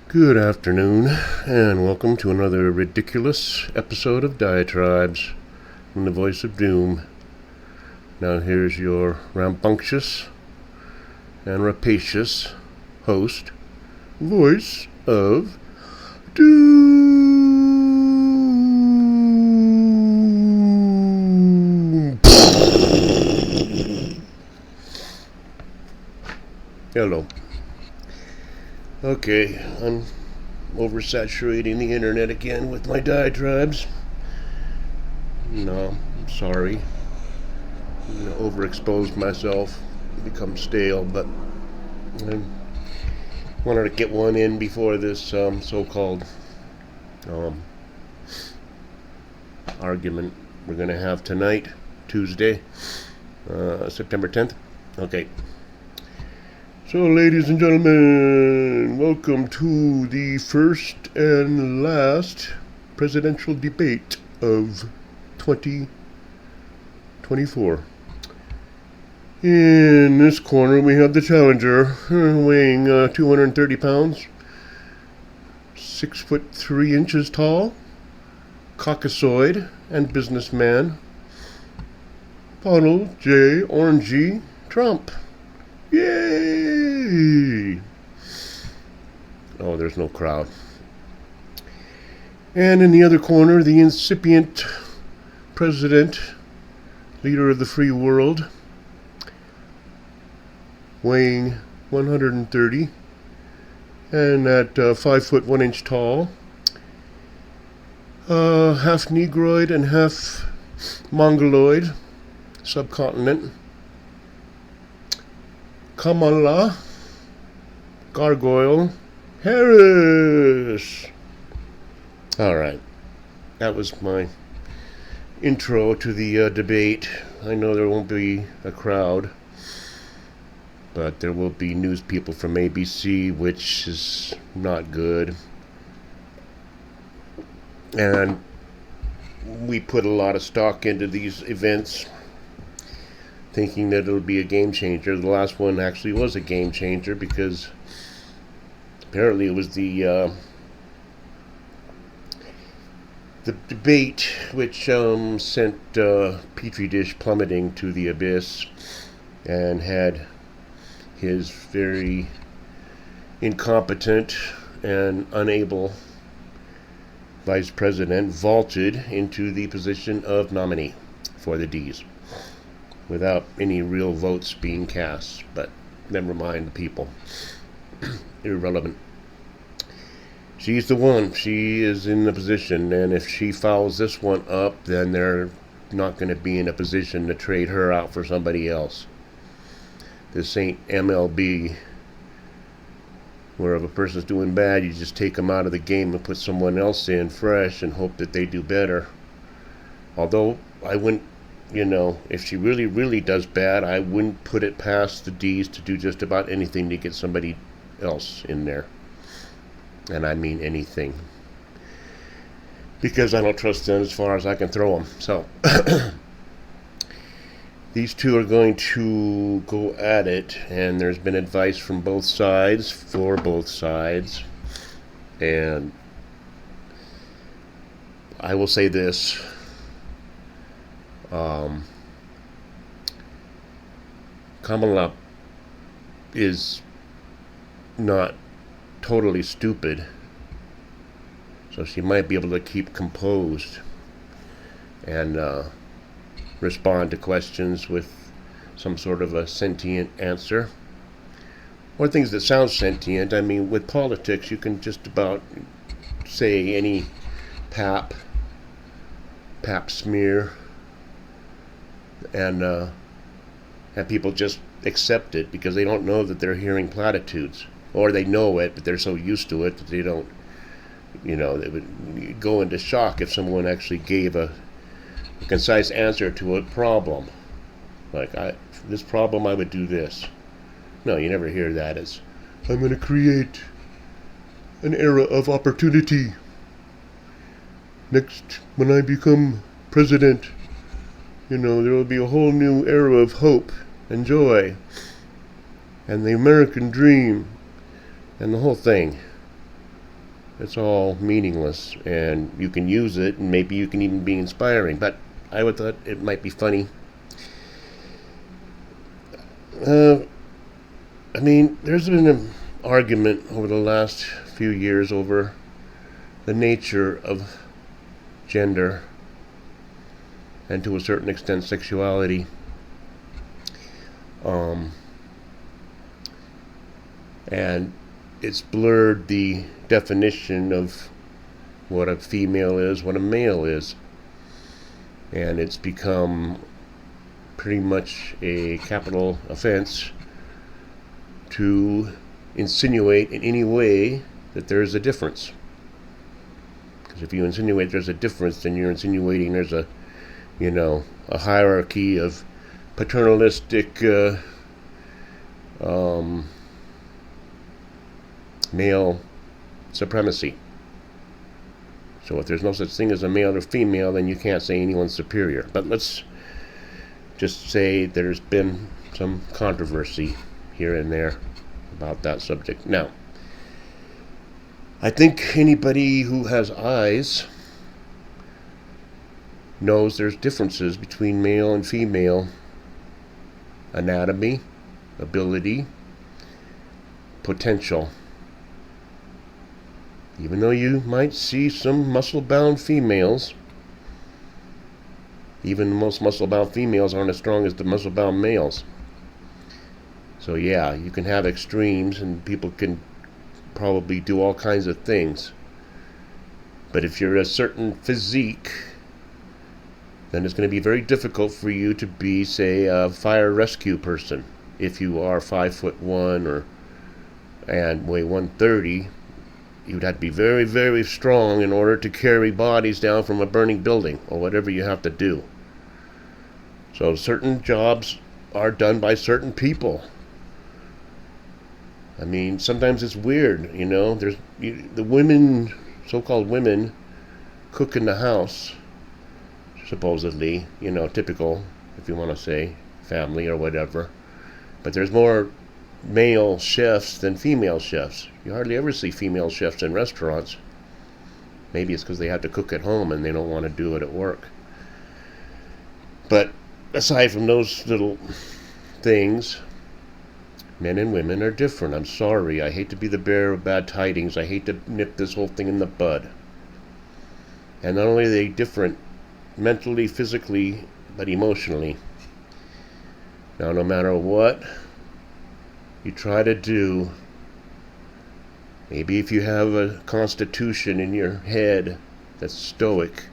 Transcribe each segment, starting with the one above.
Good afternoon, and welcome to another ridiculous episode of Diatribes from the Voice of Doom. Now here's your rambunctious and rapacious host, Voice of Doom. Hello. Okay, I'm oversaturating the internet again with my diatribes. No, I'm sorry. Overexposed myself, become stale, but I wanted to get one in before this so-called argument we're going to have tonight, Tuesday, September 10th. Okay. So, ladies and gentlemen, welcome to the first and last presidential debate of 2024. In this corner, we have the challenger, weighing 230 pounds, 6'3" tall, Caucasoid and businessman, Donald J. Orangey Trump. Yay! Oh, there's no crowd. And in the other corner, the incipient president, leader of the free world, weighing 130 and at 5'1" tall, half Negroid and half Mongoloid, subcontinent, Kamala Gargoyle Harris. Alright, that was my intro to the debate. I know there won't be a crowd, but there will be news people from ABC, which is not good. And we put a lot of stock into these events, thinking that it'll be a game changer. The last one actually was a game changer because apparently it was the debate which sent Petri dish plummeting to the abyss and had his very incompetent and unable vice president vaulted into the position of nominee for the D's without any real votes being cast. But never mind the people. Irrelevant. She's the one. She is in the position, and if she fouls this one up, then they're not going to be in a position to trade her out for somebody else. This ain't MLB, where if a person's doing bad, you just take them out of the game and put someone else in fresh and hope that they do better. Although I wouldn't, if she really, really does bad, I wouldn't put it past the D's to do just about anything to get somebody else in there. And I mean anything. Because I don't trust them as far as I can throw them. So, these two are going to go at it, and there's been advice from both sides, for both sides. And I will say this. Kamala is not totally stupid, so she might be able to keep composed and respond to questions with some sort of a sentient answer, or things that sound sentient. I mean, with politics, you can just about say any pap smear and have people just accept it because they don't know that they're hearing platitudes, or they know it but they're so used to it that they don't, they would go into shock if someone actually gave a concise answer to a problem. Like, this problem, I would do this. No, you never hear that as, I'm going to create an era of opportunity. Next, when I become president, there will be a whole new era of hope and joy and the American dream and the whole thing. It's all meaningless, and you can use it, and maybe you can even be inspiring. But I would thought it might be funny. I mean, there's been an argument over the last few years over the nature of gender and to a certain extent sexuality. And it's blurred the definition of what a female is, what a male is. And it's become pretty much a capital offense to insinuate in any way that there's a difference. Because if you insinuate there's a difference, then you're insinuating there's a hierarchy of paternalistic male supremacy. So if there's no such thing as a male or female, then you can't say anyone's superior. But let's just say there's been some controversy here and there about that subject. Now, I think anybody who has eyes knows there's differences between male and female anatomy, ability, potential. Even though you might see some muscle-bound females, even the most muscle-bound females aren't as strong as the muscle-bound males. So yeah, you can have extremes and people can probably do all kinds of things. But if you're a certain physique, then it's going to be very difficult for you to be, say, a fire rescue person. If you are 5'1" and weigh 130, you'd have to be very, very strong in order to carry bodies down from a burning building or whatever you have to do. So certain jobs are done by certain people. I mean, sometimes it's weird, There's the women, so-called women, cook in the house, supposedly, typical, if you want to say, family or whatever. But there's more male chefs than female chefs. You hardly ever see female chefs in restaurants. Maybe it's because they have to cook at home and they don't want to do it at work. But aside from those little things, men and women are different. I'm sorry. I hate to be the bearer of bad tidings. I hate to nip this whole thing in the bud. And not only are they different mentally, physically, but emotionally. Now, no matter what you try to do, maybe if you have a constitution in your head that's stoic,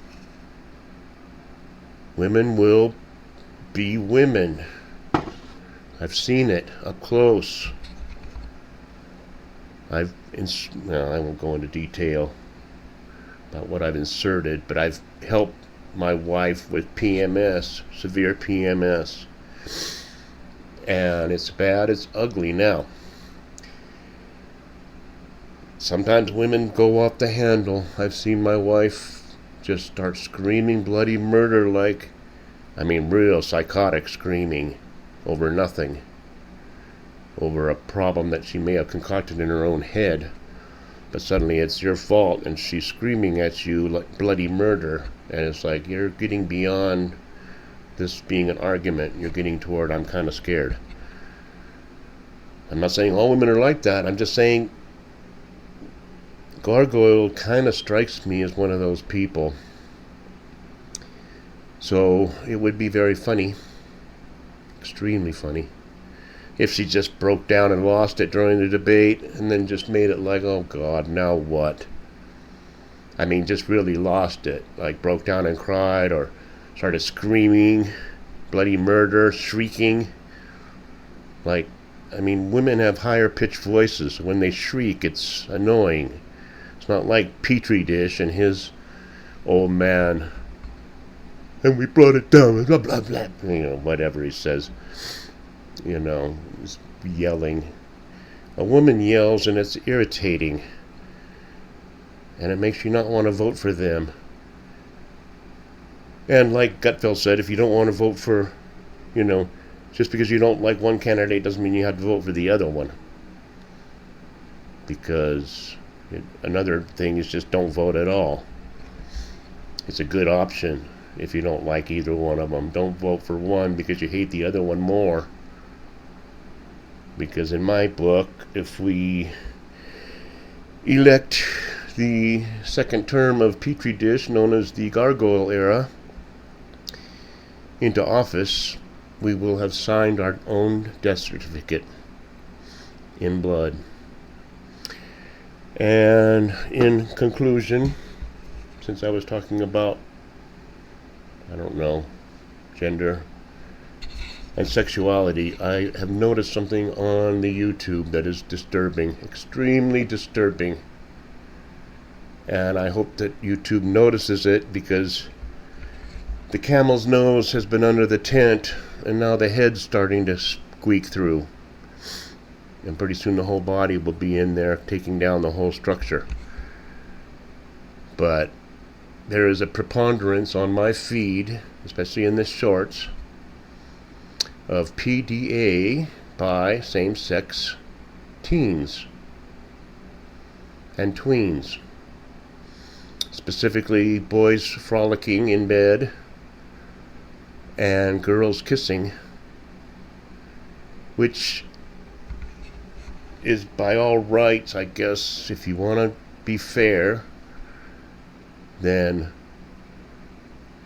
women will be women. I've seen it up close. I won't go into detail about what I've inserted, but I've helped my wife with PMS, severe PMS. And it's bad, it's ugly now. Sometimes women go off the handle. I've seen my wife just start screaming bloody murder real psychotic screaming over nothing. Over a problem that she may have concocted in her own head. But suddenly it's your fault and she's screaming at you like bloody murder. And it's like you're getting beyond this being an argument. You're getting toward I'm kind of scared. I'm not saying all women are like that. I'm just saying Gargoyle kind of strikes me as one of those people. So it would be very funny, extremely funny, if she just broke down and lost it during the debate and then just made it like, oh God, now what? I mean, just really lost it, like broke down and cried or started screaming, bloody murder, shrieking. Women have higher pitched voices. When they shriek, it's annoying. It's not like Petri Dish and his old man. And we brought it down, blah, blah, blah. Whatever he says. He's yelling. A woman yells and it's irritating. And it makes you not want to vote for them. And like Gutfeld said, if you don't want to vote for, just because you don't like one candidate doesn't mean you have to vote for the other one. Because Another thing is just don't vote at all. It's a good option if you don't like either one of them. Don't vote for one because you hate the other one more. Because in my book, if we elect the second term of Petri dish known as the Gargoyle era into office, we will have signed our own death certificate in blood. And in conclusion, since I was talking about, I don't know, gender and sexuality, I have noticed something on the YouTube that is disturbing, extremely disturbing. And I hope that YouTube notices it, because the camel's nose has been under the tent and now the head's starting to squeak through. And pretty soon the whole body will be in there taking down the whole structure. But there is a preponderance on my feed, especially in the shorts, of PDA by same-sex teens and tweens. Specifically, boys frolicking in bed and girls kissing, which is by all rights, I guess, if you want to be fair, then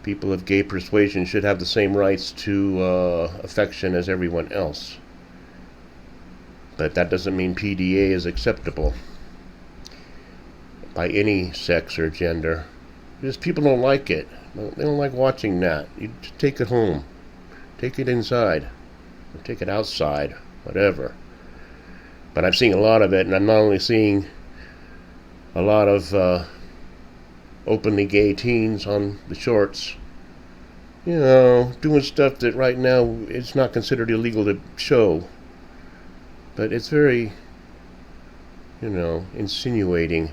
people of gay persuasion should have the same rights to affection as everyone else. But that doesn't mean PDA is acceptable by any sex or gender. Just people don't like it. They don't like watching that. You just take it home. Take it inside. Or take it outside. Whatever. But I'm seeing a lot of it, and I'm not only seeing a lot of openly gay teens on the shorts, you know, doing stuff that right now it's not considered illegal to show. But it's very, you know, insinuating.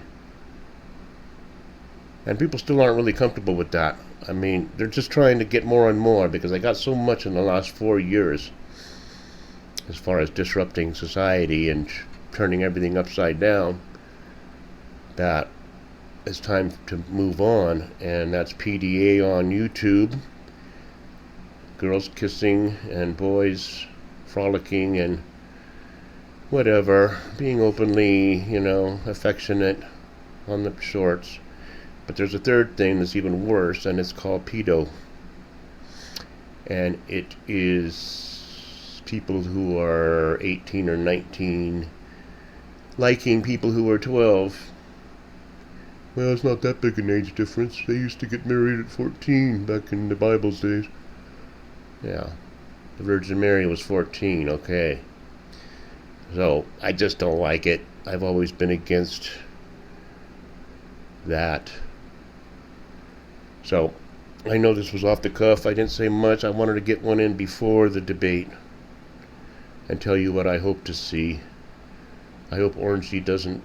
And people still aren't really comfortable with that. I mean, they're just trying to get more and more, because they got so much in the last 4 years as far as disrupting society and turning everything upside down, that it's time to move on. And that's PDA on YouTube, girls kissing and boys frolicking and whatever, being openly, you know, affectionate on the shorts. But there's a third thing that's even worse, and it's called pedo. And it is people who are 18 or 19 liking people who are 12. Well, it's not that big an age difference. They used to get married at 14 back in the Bible's days. Yeah, the Virgin Mary was 14, okay. So, I just don't like it. I've always been against that. So, I know this was off the cuff. I didn't say much. I wanted to get one in before the debate and tell you what I hope to see. I hope Orangey doesn't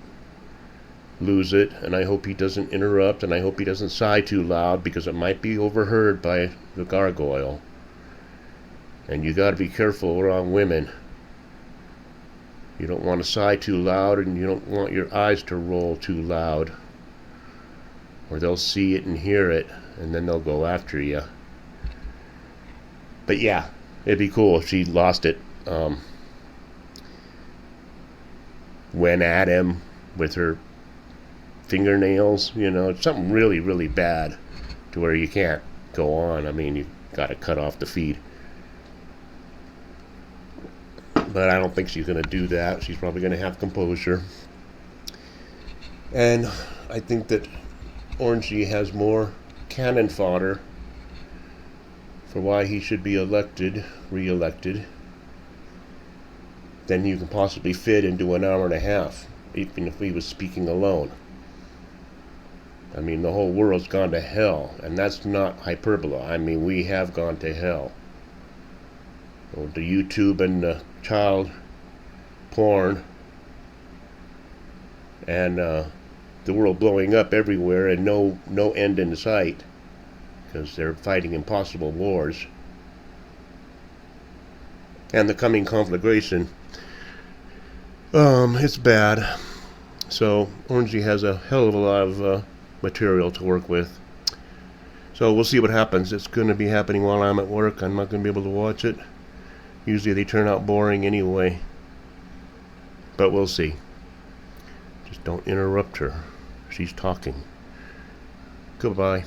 lose it, and I hope he doesn't interrupt, and I hope he doesn't sigh too loud, because it might be overheard by the gargoyle. And you gotta be careful around women. You don't want to sigh too loud, and you don't want your eyes to roll too loud, or they'll see it and hear it, and then they'll go after you. But yeah, it'd be cool if she lost it. Went at him with her fingernails, you know, something really, really bad to where you can't go on. I mean, you gotta cut off the feed. But I don't think she's gonna do that. She's probably gonna have composure. And I think that Orangey has more cannon fodder for why he should be re-elected, than you can possibly fit into an hour and a half, even if he was speaking alone. I mean, the whole world's gone to hell, and that's not hyperbole. I mean, we have gone to hell. Well, the YouTube and the child porn and the world blowing up everywhere, and no end in sight, because they're fighting impossible wars. And the coming conflagration, it's bad. So Orangey has a hell of a lot of material to work with. So we'll see what happens. It's going to be happening while I'm at work. I'm not going to be able to watch it. Usually they turn out boring anyway. But we'll see. Just don't interrupt her. She's talking. Goodbye.